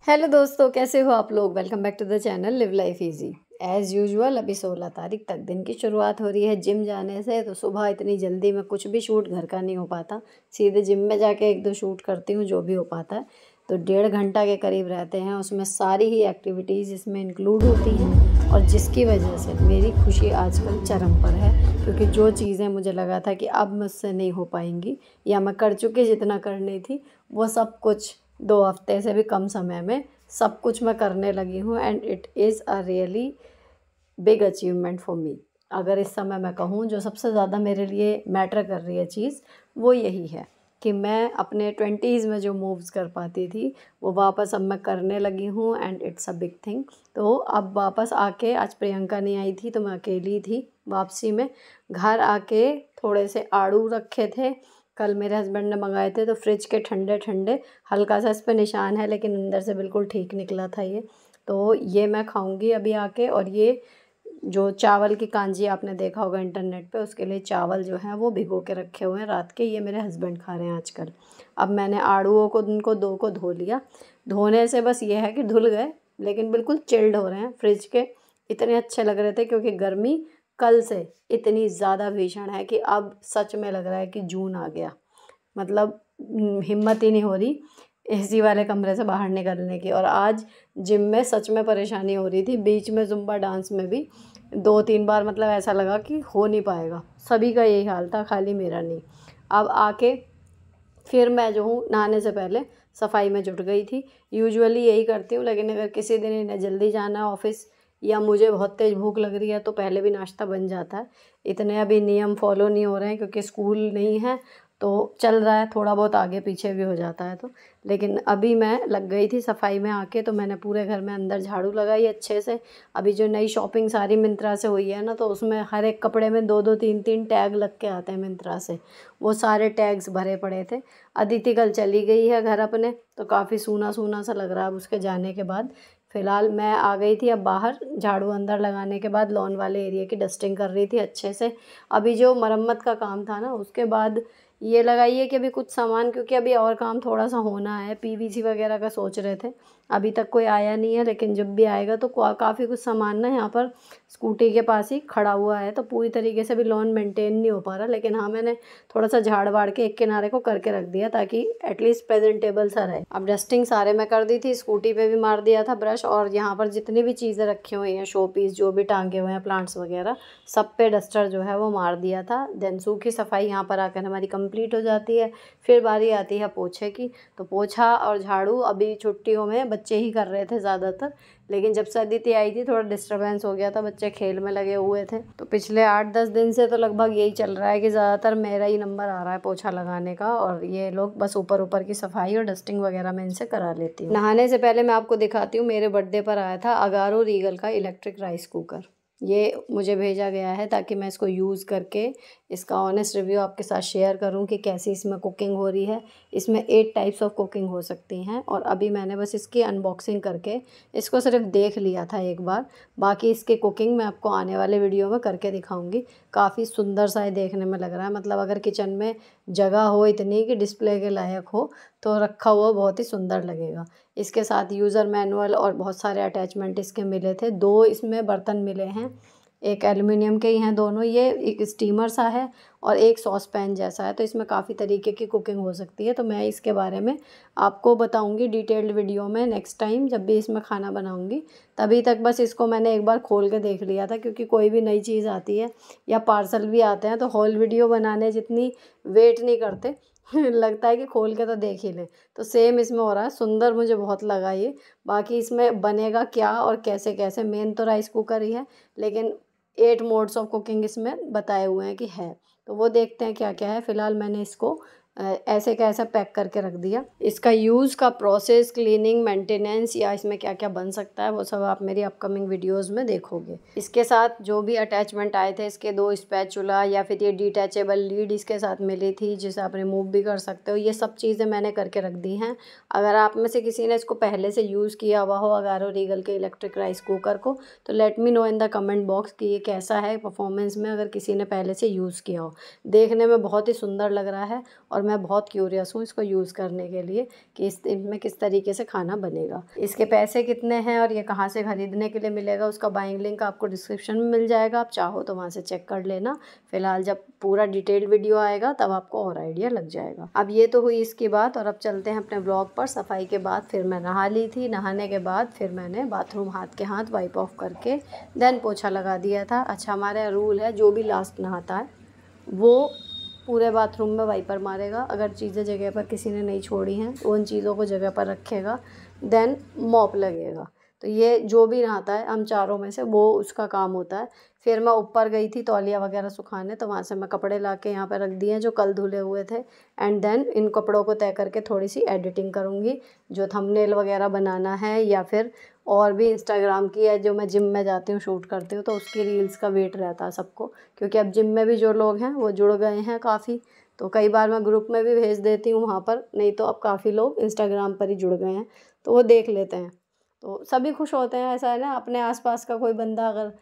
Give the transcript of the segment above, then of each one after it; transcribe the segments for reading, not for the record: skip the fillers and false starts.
Hello दोस्तों, कैसे हो आप लोग। Welcome back to the channel live life easy. As usual अभी 16 तारीख तक दिन की शुरुआत हो रही है जिम जाने से। तो सुबह इतनी जल्दी में कुछ भी शूट घर का नहीं हो पाता, सीधे जिम में जाके एक दो शूट करती हूँ जो भी हो पाता है। तो 1.5 घंटा के करीब रहते हैं, उसमें सारी ही एक्टिविटीज़ इसमें इंक्लूड होती हैं और जिसकी वजह से मेरी खुशी आजकल चरम पर है। क्योंकि जो चीज़ें मुझे लगा था कि अब मुझसे नहीं हो पाएंगी या मैं कर चुकी जितना करनी थी, वो सब कुछ 2 हफ्ते से भी कम समय में सब कुछ मैं करने लगी हूँ। And it is a really big achievement for me. अगर इस समय मैं कहूँ जो सबसे ज़्यादा मेरे लिए मैटर कर रही है चीज़, वो यही है कि मैं अपने 20s में जो मूव्स कर पाती थी वो वापस अब मैं करने लगी हूँ। And it's a big thing. तो अब वापस आके, आज प्रियंका नहीं आई थी तो मैं अकेली थी वापसी में। घर आके थोड़े से आड़ू रखे थे, कल मेरे हस्बैंड ने मंगाए थे, तो फ्रिज के ठंडे ठंडे, हल्का सा इस पर निशान है लेकिन अंदर से बिल्कुल ठीक निकला था ये। तो ये मैं खाऊंगी अभी आके। और ये जो चावल की कांजी आपने देखा होगा इंटरनेट पे, उसके लिए चावल जो हैं वो भिगो के रखे हुए हैं रात के, ये मेरे हस्बैंड खा रहे हैं आजकल। अब मैंने आड़ूओं को, उनको 2 को धो लिया। धोने से बस ये है कि धुल गए लेकिन बिल्कुल चिल्ड हो रहे हैं। फ्रिज के इतने अच्छे लग रहे थे क्योंकि गर्मी कल से इतनी ज़्यादा भीषण है कि अब सच में लग रहा है कि जून आ गया। मतलब हिम्मत ही नहीं हो रही एसी वाले कमरे से बाहर निकलने की। और आज जिम में सच में परेशानी हो रही थी, बीच में जुम्बा डांस में भी 2-3 बार मतलब ऐसा लगा कि हो नहीं पाएगा। सभी का यही हाल था, खाली मेरा नहीं। अब आके फिर मैं जो हूँ नहाने से पहले सफाई में जुट गई थी। यूजुअली यही करती हूँ, लेकिन अगर किसी दिन इन्हें जल्दी जाना है ऑफिस या मुझे बहुत तेज़ भूख लग रही है तो पहले भी नाश्ता बन जाता है। इतने अभी नियम फॉलो नहीं हो रहे हैं क्योंकि स्कूल नहीं है, तो चल रहा है, थोड़ा बहुत आगे पीछे भी हो जाता है। तो लेकिन अभी मैं लग गई थी सफाई में आके, तो मैंने पूरे घर में अंदर झाड़ू लगाई अच्छे से। अभी जो नई शॉपिंग सारी मिंत्रा से हुई है ना, तो उसमें हर एक कपड़े में 2-2 3-3 टैग लग के आते हैं मिंत्रा से, वो सारे टैग्स भरे पड़े थे। अदिति कल चली गई है घर अपने, तो काफ़ी सूना सूना सा लग रहा है अब उसके जाने के बाद। फ़िलहाल मैं आ गई थी अब बाहर, झाड़ू अंदर लगाने के बाद लॉन वाले एरिया की डस्टिंग कर रही थी अच्छे से। अभी जो मरम्मत का काम था ना, उसके बाद ये लगाइए कि अभी कुछ सामान, क्योंकि अभी और काम थोड़ा सा होना है, पीवीसी वगैरह का सोच रहे थे। अभी तक कोई आया नहीं है, लेकिन जब भी आएगा तो काफ़ी कुछ सामान ना यहाँ पर स्कूटी के पास ही खड़ा हुआ है। तो पूरी तरीके से भी लॉन मेंटेन नहीं हो पा रहा, लेकिन हाँ मैंने थोड़ा सा झाड़ वाड़ के एक किनारे को करके रख दिया ताकि एटलीस्ट प्रेजेंटेबल सा रहे। अब डस्टिंग सारे में कर दी थी, स्कूटी पे भी मार दिया था ब्रश, और यहाँ पर जितनी भी चीज़ें रखी हुई हैं, शो पीस जो भी टांगे हुए हैं, प्लांट्स वगैरह, सब पे डस्टर जो है वो मार दिया था। देन सूखी सफाई यहाँ पर आकर हमारी कंप्लीट हो जाती है। फिर बारी आती है पोछे की। तो पोछा और झाड़ू अभी छुट्टियों में बच्चे ही कर रहे थे ज़्यादातर, लेकिन जब से अदिति आई थी थोड़ा डिस्टर्बेंस हो गया था, बच्चे खेल में लगे हुए थे। तो पिछले 8-10 दिन से तो लगभग यही चल रहा है कि ज़्यादातर मेरा ही नंबर आ रहा है पोछा लगाने का, और ये लोग बस ऊपर ऊपर की सफाई और डस्टिंग वगैरह मैं इनसे करा लेती हूँ। नहाने से पहले मैं आपको दिखाती हूँ, मेरे बर्थडे पर आया था अगारो रीगल का इलेक्ट्रिक राइस कुकर। ये मुझे भेजा गया है ताकि मैं इसको यूज़ करके इसका ऑनेस्ट रिव्यू आपके साथ शेयर करूं कि कैसी इसमें कुकिंग हो रही है। इसमें 8 टाइप्स ऑफ कुकिंग हो सकती हैं, और अभी मैंने बस इसकी अनबॉक्सिंग करके इसको सिर्फ देख लिया था एक बार। बाकी इसकी कुकिंग मैं आपको आने वाले वीडियो में करके दिखाऊंगी। काफ़ी सुंदर सा ये देखने में लग रहा है, मतलब अगर किचन में जगह हो इतनी कि डिस्प्ले के लायक हो तो रखा हुआ बहुत ही सुंदर लगेगा। इसके साथ यूज़र मैनुअल और बहुत सारे अटैचमेंट इसके मिले थे। 2 इसमें बर्तन मिले हैं, एक एल्युमिनियम के ही हैं दोनों, ये एक स्टीमर सा है और एक सॉस पैन जैसा है। तो इसमें काफ़ी तरीके की कुकिंग हो सकती है। तो मैं इसके बारे में आपको बताऊंगी डिटेल्ड वीडियो में नेक्स्ट टाइम जब भी इसमें खाना बनाऊंगी। तभी तक बस इसको मैंने एक बार खोल के देख लिया था, क्योंकि कोई भी नई चीज़ आती है या पार्सल भी आते हैं तो हॉल वीडियो बनाने जितनी वेट नहीं करते लगता है कि खोल के तो देख ही लें। तो सेम इसमें हो रहा है, सुंदर मुझे बहुत लगा ये। बाकी इसमें बनेगा क्या और कैसे कैसे, मेन तो राइस कुकर ही है, लेकिन 8 मोड्स ऑफ कुकिंग इसमें बताए हुए हैं कि है। तो वो देखते हैं क्या क्या है। फ़िलहाल मैंने इसको ऐसे का ऐसा पैक करके रख दिया। इसका यूज़ का प्रोसेस, क्लीनिंग, मेंटेनेंस या इसमें क्या क्या बन सकता है, वो सब आप मेरी अपकमिंग वीडियोस में देखोगे। इसके साथ जो भी अटैचमेंट आए थे, इसके 2 स्पैचुला या फिर ये डिटैचेबल लीड इसके साथ मिली थी जिसे आप रिमूव भी कर सकते हो, ये सब चीज़ें मैंने करके रख दी हैं। अगर आप में से किसी ने इसको पहले से यूज़ किया हुआ हो अगारो रीगल के इलेक्ट्रिक राइस कुकर को, तो let me know in the comment box कि ये कैसा है परफॉर्मेंस में, अगर किसी ने पहले से यूज़ किया हो। देखने में बहुत ही सुंदर लग रहा है और मैं बहुत क्यूरियस हूँ इसको यूज़ करने के लिए कि इसमें किस तरीके से खाना बनेगा। इसके पैसे कितने हैं और ये कहाँ से ख़रीदने के लिए मिलेगा, उसका बाइंग लिंक आपको डिस्क्रिप्शन में मिल जाएगा, आप चाहो तो वहाँ से चेक कर लेना। फ़िलहाल जब पूरा डिटेल्ड वीडियो आएगा तब आपको और आइडिया लग जाएगा। अब ये तो हुई इसकी बात, और अब चलते हैं अपने ब्लॉग पर। सफाई के बाद फिर मैं नहा ली थी, नहाने के बाद फिर मैंने बाथरूम हाथ के हाथ वाइप ऑफ करके देन पोछा लगा दिया था। अच्छा, हमारा रूल है जो भी लास्ट नहाता है वो पूरे बाथरूम में वाइपर मारेगा। अगर चीज़ें जगह पर किसी ने नहीं छोड़ी हैं तो उन चीज़ों को जगह पर रखेगा, देन मॉप लगेगा। तो ये जो भी नहाता है हम चारों में से, वो उसका काम होता है। फिर मैं ऊपर गई थी तौलिया वगैरह सुखाने, तो वहाँ से मैं कपड़े ला के यहाँ पर रख दिए जो कल धुले हुए थे। एंड देन इन कपड़ों को तय करके थोड़ी सी एडिटिंग करूँगी, जो थंबनेल वगैरह बनाना है या फिर और भी इंस्टाग्राम की है, जो मैं जिम में जाती हूँ शूट करती हूँ तो उसकी रील्स का वेट रहता है सबको, क्योंकि अब जिम में भी जो लोग हैं वो जुड़ गए हैं काफ़ी। तो कई बार मैं ग्रुप में भी भेज देती हूँ वहाँ पर, नहीं तो अब काफ़ी लोग इंस्टाग्राम पर ही जुड़ गए हैं तो वो देख लेते हैं। तो सभी खुश होते हैं। ऐसा है ना, अपने आसपास का कोई बंदा अगर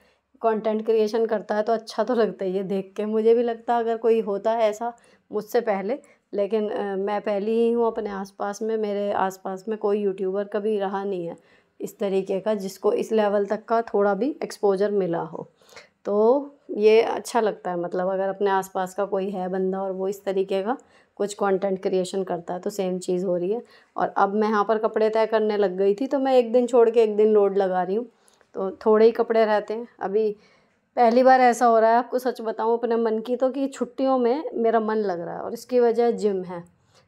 कंटेंट क्रिएशन करता है तो अच्छा तो लगता ही है देख के। मुझे भी लगता है अगर कोई होता है ऐसा मुझसे पहले, लेकिन मैं पहली ही हूँ अपने आसपास में। मेरे आसपास में कोई यूट्यूबर कभी रहा नहीं है इस तरीके का जिसको इस लेवल तक का थोड़ा भी एक्सपोजर मिला हो। तो ये अच्छा लगता है, मतलब अगर अपने आसपास का कोई है बंदा और वो इस तरीके का कुछ कंटेंट क्रिएशन करता है तो सेम चीज़ हो रही है। और अब मैं यहाँ पर कपड़े तय करने लग गई थी, तो मैं एक दिन छोड़ के एक दिन लोड लगा रही हूँ, तो थोड़े ही कपड़े रहते हैं। अभी पहली बार ऐसा हो रहा है, आपको सच बताऊँ अपने मन की, तो कि छुट्टियों में मेरा मन लग रहा है और इसकी वजह जिम है।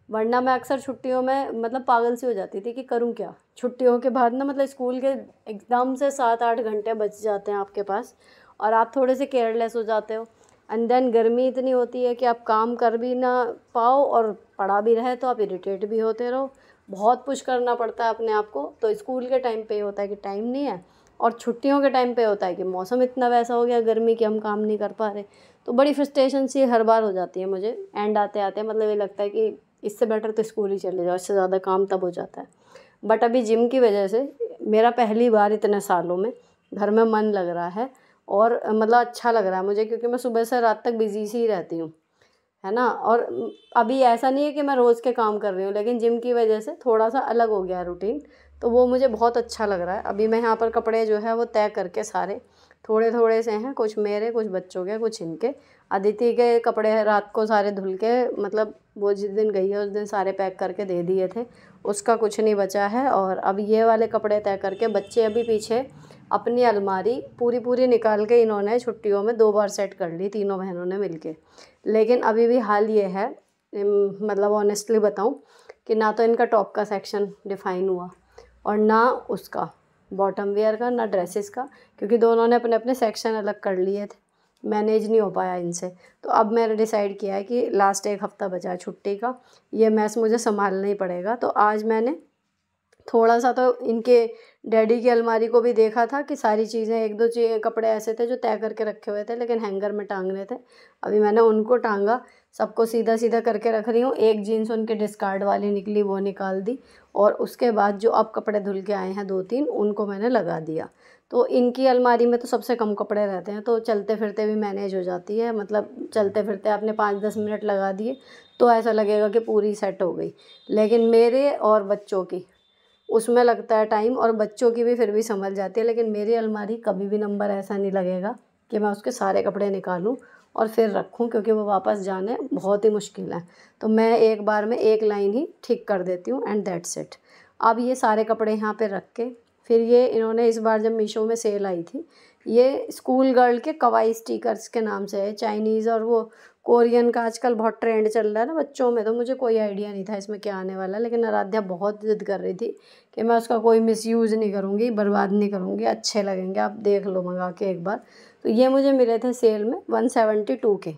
वरना मैं अक्सर छुट्टियों में मतलब पागल सी हो जाती थी कि करूँ क्या। छुट्टियों के बाद ना, मतलब स्कूल के एकदम से 7-8 घंटे बच जाते हैं आपके पास और आप थोड़े से केयरलेस हो जाते हो। एंड देन गर्मी इतनी होती है कि आप काम कर भी ना पाओ और पड़ा भी रहे तो आप इरिटेट भी होते रहो। बहुत पुश करना पड़ता है अपने आप को। तो स्कूल के टाइम पे होता है कि टाइम नहीं है, और छुट्टियों के टाइम पे होता है कि मौसम इतना वैसा हो गया गर्मी कि हम काम नहीं कर पा रहे। तो बड़ी फ्रस्ट्रेशन सी हर बार हो जाती है मुझे एंड आते आते, मतलब ये लगता है कि इससे बेटर तो स्कूल ही चले जाओ, इससे ज़्यादा काम तब हो जाता है। बट अभी जिम की वजह से मेरा पहली बार इतने सालों में घर में मन लग रहा है और मतलब अच्छा लग रहा है मुझे, क्योंकि मैं सुबह से रात तक बिजी सी ही रहती हूँ, है ना। और अभी ऐसा नहीं है कि मैं रोज़ के काम कर रही हूँ, लेकिन जिम की वजह से थोड़ा सा अलग हो गया रूटीन, तो वो मुझे बहुत अच्छा लग रहा है। अभी मैं यहाँ पर कपड़े जो है वो तय करके सारे थोड़े थोड़े से हैं, कुछ मेरे कुछ बच्चों के कुछ इनके। अदिति के कपड़े रात को सारे धुल के, मतलब वो जिस दिन गई है उस दिन सारे पैक करके दे दिए थे, उसका कुछ नहीं बचा है। और अब ये वाले कपड़े तय करके बच्चे अभी पीछे अपनी अलमारी पूरी पूरी निकाल के इन्होंने छुट्टियों में 2 बार सेट कर ली तीनों बहनों ने मिलके। लेकिन अभी भी हाल ये है, मतलब ऑनेस्टली बताऊं, कि ना तो इनका टॉप का सेक्शन डिफ़ाइन हुआ और ना उसका बॉटम वेयर का, ना ड्रेसेस का, क्योंकि दोनों ने अपने अपने सेक्शन अलग कर लिए थे। मैनेज नहीं हो पाया इनसे। तो अब मैंने डिसाइड किया है कि लास्ट 1 हफ़्ता बचा है छुट्टी का, ये मैस मुझे संभालना ही पड़ेगा। तो आज मैंने थोड़ा सा तो इनके डैडी की अलमारी को भी देखा था कि सारी चीज़ें, 1-2 कपड़े ऐसे थे जो तय करके रखे हुए थे लेकिन हैंगर में टांगने थे। अभी मैंने उनको टांगा, सबको सीधा सीधा करके रख रही हूँ। एक जीन्स उनके डिस्कार्ड वाली निकली, वो निकाल दी, और उसके बाद जो अब कपड़े धुल के आए हैं 2-3 उनको मैंने लगा दिया। तो इनकी अलमारी में तो सबसे कम कपड़े रहते हैं, तो चलते फिरते भी मैनेज हो जाती है। मतलब चलते फिरते आपने 5-10 मिनट लगा दिए तो ऐसा लगेगा कि पूरी सेट हो गई। लेकिन मेरे और बच्चों की उसमें लगता है टाइम, और बच्चों की भी फिर भी संभल जाती है। लेकिन मेरी अलमारी कभी भी नंबर ऐसा नहीं लगेगा कि मैं उसके सारे कपड़े निकालूं और फिर रखूं, क्योंकि वो वापस जाने बहुत ही मुश्किल है। तो मैं एक बार में एक लाइन ही ठीक कर देती हूँ एंड दैट्स इट। अब ये सारे कपड़े यहाँ पे रख के, फिर ये इन्होंने इस बार जब मीशो में सेल आई थी, ये स्कूल गर्ल के कवाई स्टिकर्स के नाम से है, चाइनीज़ और वो कोरियन का आजकल बहुत ट्रेंड चल रहा है ना बच्चों में। तो मुझे कोई आइडिया नहीं था इसमें क्या आने वाला, लेकिन आराध्या बहुत ज़िद कर रही थी कि मैं उसका कोई मिसयूज़ नहीं करूँगी, बर्बाद नहीं करूँगी, अच्छे लगेंगे, आप देख लो मंगा के एक बार। तो ये मुझे मिले थे सेल में 172 के,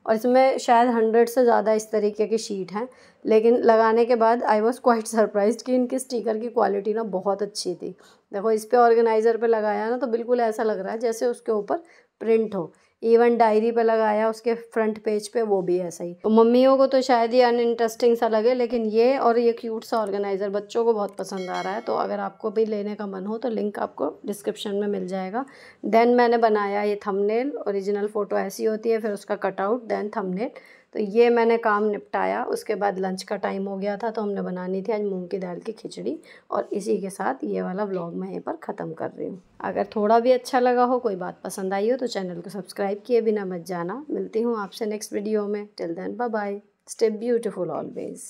और इसमें शायद 100 से ज़्यादा इस तरीके की शीट हैं। लेकिन लगाने के बाद आई वॉज क्वाइट सरप्राइज्ड कि इनकी स्टिकर की क्वालिटी ना बहुत अच्छी थी। देखो इस पे ऑर्गेनाइज़र पे लगाया ना तो बिल्कुल ऐसा लग रहा है जैसे उसके ऊपर प्रिंट हो। इवन डायरी पे लगाया उसके फ्रंट पेज पे, वो भी ऐसा ही। तो मम्मियों को तो शायद ये अनइंटरेस्टिंग सा लगे, लेकिन ये और ये क्यूट सा ऑर्गेनाइज़र बच्चों को बहुत पसंद आ रहा है। तो अगर आपको भी लेने का मन हो तो लिंक आपको डिस्क्रिप्शन में मिल जाएगा। देन मैंने बनाया ये थंबनेल। ओरिजिनल फ़ोटो ऐसी होती है, फिर उसका कटआउट, देन थंबनेल। तो ये मैंने काम निपटाया। उसके बाद लंच का टाइम हो गया था, तो हमने बनानी थी आज मूंग की दाल की खिचड़ी। और इसी के साथ ये वाला व्लॉग मैं यहीं पर ख़त्म कर रही हूँ। अगर थोड़ा भी अच्छा लगा हो, कोई बात पसंद आई हो, तो चैनल को सब्सक्राइब किए बिना मत जाना। मिलती हूँ आपसे नेक्स्ट वीडियो में। Till then bye bye, stay beautiful always.